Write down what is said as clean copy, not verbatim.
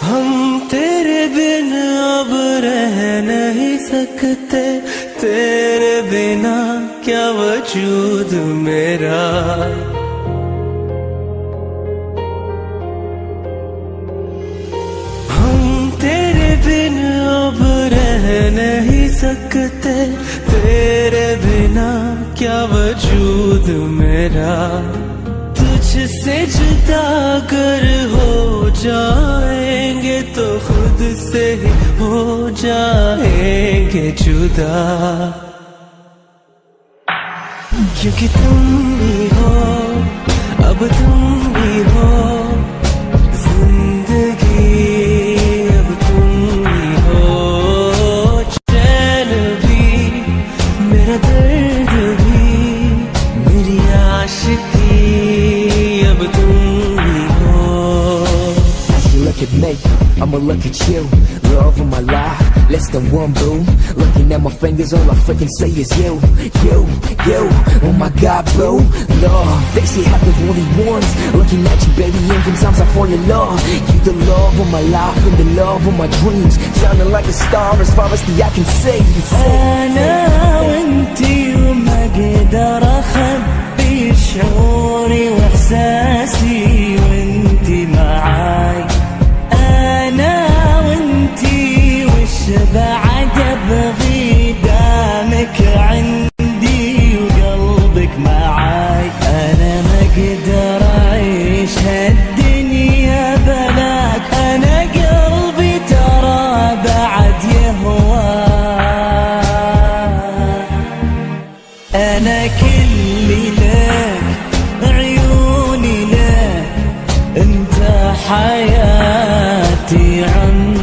हम तेरे बिन अब रह नहीं सकते, तेरे बिना क्या वजूद मेरा। हम तेरे बिन अब रह नहीं सकते, तेरे बिना क्या वजूद मेरा। तुझसे जुदा अगर हो जाएंगे तो खुद से ही हो जाएंगे जुदा। क्योंकि तुम ही हो, अब तुम ही हो जिंदगी, अब तुम ही हो चैन भी, मेरा दर्द भी, मेरी आशिकी, अब तुम ही हो। As you look at me, I'ma look at you. Love of my life, less than one boo. Looking at my fingers, all I freaking say is you, you, you. Oh my God, bro. Love, they say it happens only once. Looking at you, baby, and sometimes I fall in love. You the love of my life and the love of my dreams. Shining like a star as far as the eye can see. أنا وانتي وما قدر أخبي شعوري وإحساسي وانتي معاي. أنا وانتي وش بعد أبغي دامك عندي وقلبك معاي. أنا ما أقدر أعيش هالدنيا بلاك، أنا قلبي ترى بعد يهواك. أنا كلي لك، عيوني لك، أنت حياتي عمري.